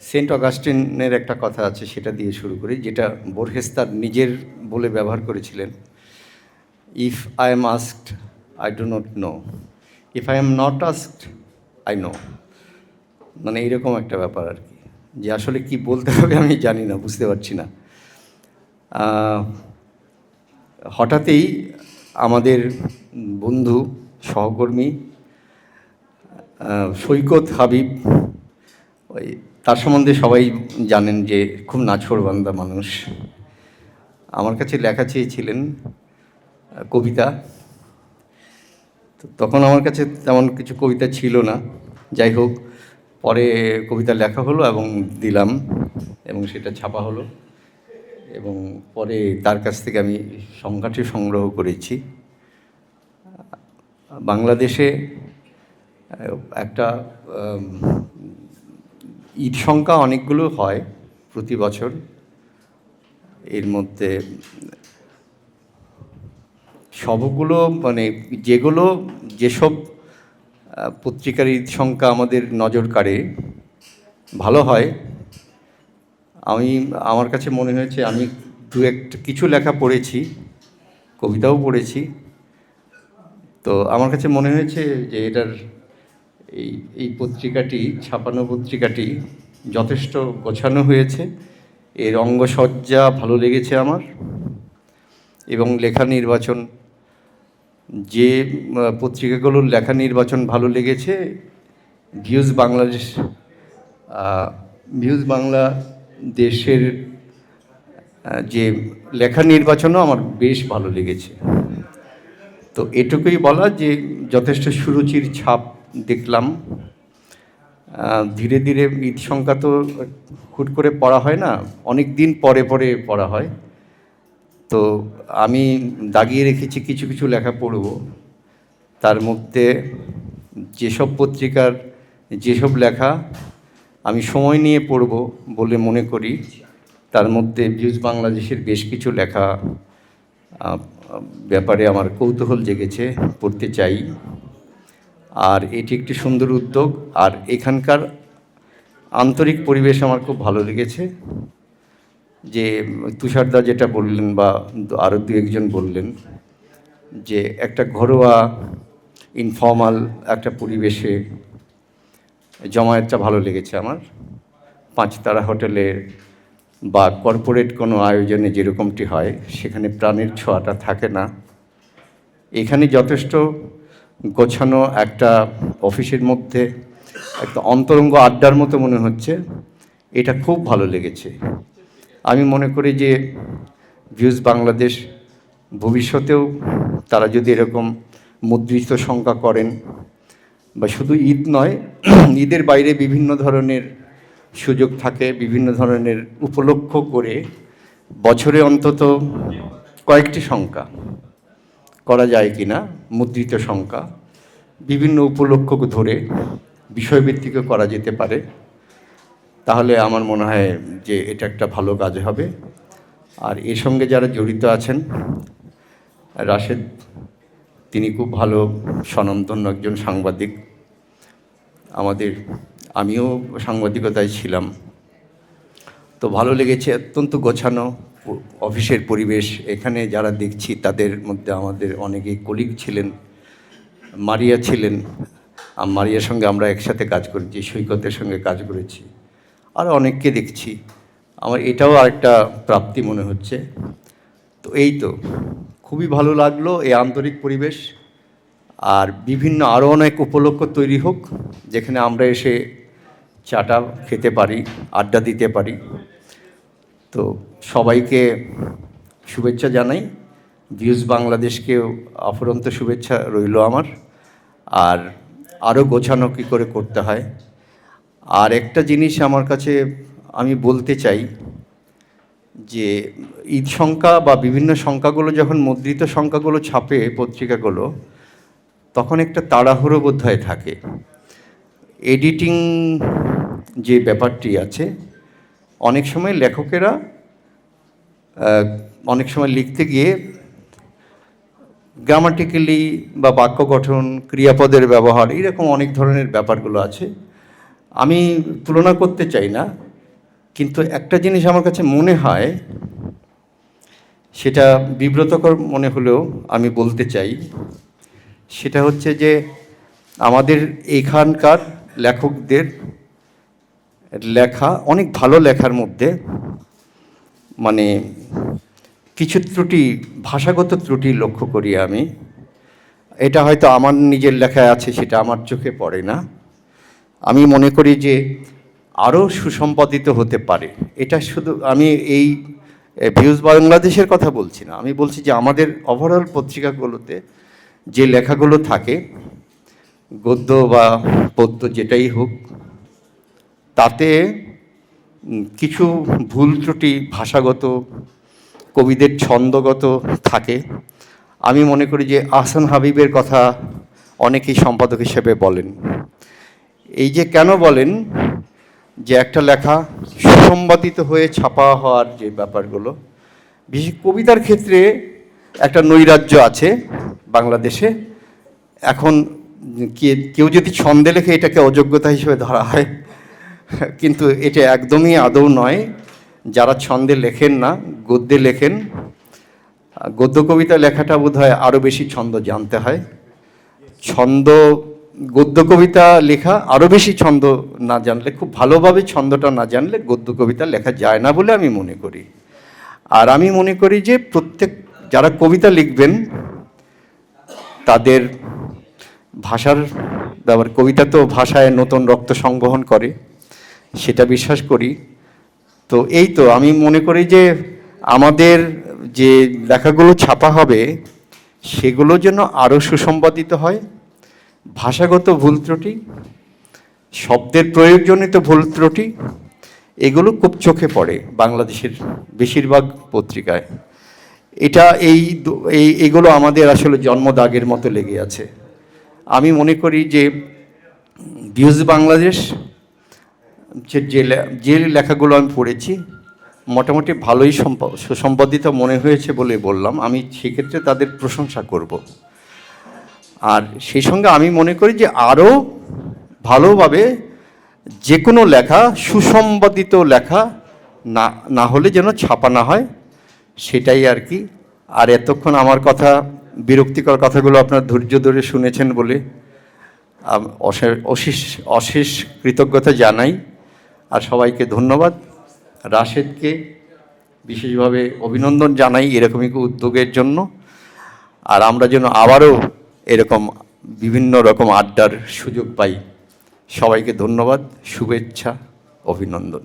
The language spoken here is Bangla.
সেন্ট অগাস্টিনের একটা কথা আছে, সেটা দিয়ে শুরু করি, যেটা বোর্হেস তার নিজের বলে ব্যবহার করেছিলেন। If I am asked I do not know, if I am not asked I know. মানে এইরকম একটা ব্যাপার আর কি, যে আসলে কি বলতে হবে আমি জানি না, বুঝতে পারছি না। হঠাৎই আমাদের বন্ধু সহকর্মী সৈকত হাবিব, ওই তার সম্বন্ধে সবাই জানেন যে খুব নাছোড়বান্দা মানুষ, আমার কাছে লেখা চেয়েছিলেন কবিতা। তো তখন আমার কাছে তেমন কিছু কবিতা ছিল না, যাই হোক পরে কবিতা লেখা হলো এবং দিলাম, এবং সেটা ছাপা হলো, এবং পরে তার কাছ থেকে আমি সংখ্যাটি সংগ্রহ করেছি। বাংলাদেশে একটা ঈদ সংখ্যা অনেকগুলো হয় প্রতি বছর, এর মধ্যে সবগুলো মানে যেসব পত্রিকার ঈদ সংখ্যা আমাদের নজর কাড়ে ভালো হয়, আমার কাছে মনে হয়েছে, আমি কিছু লেখা পড়েছি, কবিতাও পড়েছি, তো আমার কাছে মনে হয়েছে যে এটার এই পত্রিকাটি, ছাপানো পত্রিকাটি যথেষ্ট গোছানো হয়েছে, এর অঙ্গসজ্জা ভালো লেগেছে আমার, এবং লেখা নির্বাচন, যে পত্রিকাগুলোর লেখা নির্বাচন ভালো লেগেছে, ভিউজ বাংলাদেশের যে লেখা নির্বাচনও আমার বেশ ভালো লেগেছে। তো এটুকুই বলা যে যথেষ্ট সুরুচির ছাপ দেখলাম। ধীরে ধীরে ঈদ সংখ্যা তো হুট করে পড়া হয় না, অনেক দিন পরে পরে পড়া হয়, তো আমি দাগিয়ে রেখেছি কিছু কিছু লেখা পড়ব। তার মধ্যে যেসব পত্রিকার যেসব লেখা আমি সময় নিয়ে পড়ব বলে মনে করি, তার মধ্যে ভিউজ বাংলাদেশের বেশ কিছু লেখা ব্যাপারে আমার কৌতূহল জেগেছে, পড়তে চাই। আর এটি একটি সুন্দর উদ্যোগ, আর এখানকার আন্তরিক পরিবেশ আমার খুব ভালো লেগেছে। যে তুষারদা যেটা বললেন, বা আরও দু একজন বললেন, যে একটা ঘরোয়া ইনফর্মাল একটা পরিবেশে জমায়েতটা ভালো লেগেছে আমার। পাঁচতারা হোটেলে বা কর্পোরেট কোনো আয়োজনে যেরকমটি হয়, সেখানে প্রাণের ছোঁয়াটা থাকে না। এখানে যথেষ্ট গোছানো একটা অফিসের মধ্যে একটা অন্তরঙ্গ আড্ডার মতো মনে হচ্ছে, এটা খুব ভালো লেগেছে। আমি মনে করি যে ভিউজ বাংলাদেশ ভবিষ্যতেও তারা যদি এরকম মুদ্রিত সংখ্যা করেন, বা শুধু ঈদ নয়, ঈদের বাইরে বিভিন্ন ধরনের সুযোগ থাকে, বিভিন্ন ধরনের উপলক্ষ করে বছরে অন্তত কয়েকটি সংখ্যা করা যায় কি না, মুদ্রিত সংখ্যা বিভিন্ন উপলক্ষ ধরে বিষয়ভিত্তিকও করা যেতে পারে, তাহলে আমার মনে হয় যে এটা একটা ভালো কাজ হবে। আর এর সঙ্গে যারা জড়িত আছেন, রাশেদ তিনি খুব ভালো স্বনামধন্য একজন সাংবাদিক, আমিও সাংবাদিকতায় ছিলাম, তো ভালো লেগেছে। অত্যন্ত গোছানো অফিসের পরিবেশ। এখানে যারা দেখছি তাদের মধ্যে আমাদের অনেকেই কলিগ ছিলেন, মারিয়া ছিলেন, মারিয়ার সঙ্গে আমরা একসাথে কাজ করেছি, সৈকতের সঙ্গে কাজ করেছি, আরও অনেককে দেখছি। আমার এটাও আরেকটা প্রাপ্তি মনে হচ্ছে। তো এই তো খুবই ভালো লাগলো এই আন্তরিক পরিবেশ। আর বিভিন্ন আরও অনেক উপলক্ষ তৈরি হোক, যেখানে আমরা এসে চাটা খেতে পারি, আড্ডা দিতে পারি। তো সবাইকে শুভেচ্ছা জানাই, ভিউজ বাংলাদেশকেও অফুরন্ত শুভেচ্ছা রইল আমার। আর আরও গোছানো কী করে করতে হয়। আর একটা জিনিস আমার কাছে আমি বলতে চাই, যে ঈদ সংখ্যা বা বিভিন্ন সংখ্যাগুলো যখন মুদ্রিত সংখ্যাগুলো ছাপে পত্রিকাগুলো, তখন একটা তাড়াহুড়ো বোধহয় থাকে। এডিটিং যে ব্যাপারটি আছে, অনেক সময় লেখকেরা অনেক সময় লিখতে গিয়ে গ্রামাটিক্যালি বা বাক্য গঠন, ক্রিয়াপদের ব্যবহার, এরকম অনেক ধরনের ব্যাপারগুলো আছে। আমি তুলনা করতে চাই না, কিন্তু একটা জিনিস আমার কাছে মনে হয়, সেটা বিব্রতকর মনে হলেও আমি বলতে চাই, সেটা হচ্ছে যে আমাদের এখানকার লেখকদের লেখা, অনেক ভালো লেখার মধ্যে মানে কিছু ত্রুটি, ভাষাগত ত্রুটি লক্ষ্য করি আমি। এটা হয়তো আমার নিজের লেখায় আছে, সেটা আমার চোখে পড়ে না। আমি মনে করি যে আরও সুসম্পাদিত হতে পারে। এটা শুধু আমি এই ভিউজ বাংলাদেশের কথা বলছি না, আমি বলছি যে আমাদের ওভারঅল পত্রিকাগুলোতে যে লেখাগুলো থাকে, গদ্য বা পদ্য যেটাই হোক, তাতে কিছু ভুল ত্রুটি ভাষাগত, কবিদের ছন্দগত থাকে। আমি মনে করি যে আহসান হাবিবের কথা অনেকেই সম্পাদক হিসেবে বলেন। এই যে কেন বলেন যে একটা লেখা সুসম্পাদিত হয়ে ছাপা হওয়ার যে ব্যাপারগুলো, বিশেষ কবিতার ক্ষেত্রে একটা নৈরাজ্য আছে বাংলাদেশে। এখন কেউ যদি ছন্দে লেখে এটাকে অযোগ্যতা হিসেবে ধরা হয়, কিন্তু এটা একদমই আদৌ নয়। যারা ছন্দে লেখেন না, গদ্যে লেখেন, গদ্য কবিতা লেখাটা বোধহয় আরও বেশি ছন্দ জানতে হয়। ছন্দ, গদ্য কবিতা লেখা আরও বেশি ছন্দ না জানলে, খুব ভালোভাবে ছন্দটা না জানলে গদ্য কবিতা লেখা যায় না বলে আমি মনে করি। আর আমি মনে করি যে প্রত্যেক যারা কবিতা লিখবেন তাদের ভাষার ব্যাপার, কবিতা তো ভাষায় নতুন রক্ত সংবহন করে, সেটা বিশ্বাস করি। তো এই তো আমি মনে করি যে আমাদের যে লেখাগুলো ছাপা হবে সেগুলো যেন আরও সুসম্পাদিত হয়। ভাষাগত ভুল ত্রুটি, শব্দের প্রয়োগজনিত ভুল ত্রুটি, এগুলো খুব চোখে পড়ে বাংলাদেশের বেশিরভাগ পত্রিকায়। এটা এইগুলো আমাদের আসলে জন্মদাগের মতো লেগে আছে। আমি মনে করি যে ভিউজ বাংলাদেশ যে লেখাগুলো আমি পড়েছি মোটামুটি ভালোই সুসম্পাদিত মনে হয়েছে বলে বললাম, আমি সেক্ষেত্রে তাদের প্রশংসা করব। আর সেই সঙ্গে আমি মনে করি যে আরও ভালোভাবে যে কোনো লেখা, সুসম্পাদিত লেখা না হলে যেন ছাপা না হয়, সেটাই আর কি। আর এতক্ষণ আমার কথা, বিরক্তিকর কথাগুলো আপনার ধৈর্য ধরে শুনেছেন বলে অশেষ কৃতজ্ঞতা জানাই। আর সবাইকে ধন্যবাদ। রাশেদকে বিশেষভাবে অভিনন্দন জানাই এরকমই উদ্যোগের জন্য। আর আমরা যেন আবারও এরকম বিভিন্ন রকম আড্ডার সুযোগ পাই। সবাইকে ধন্যবাদ, শুভেচ্ছা, অভিনন্দন।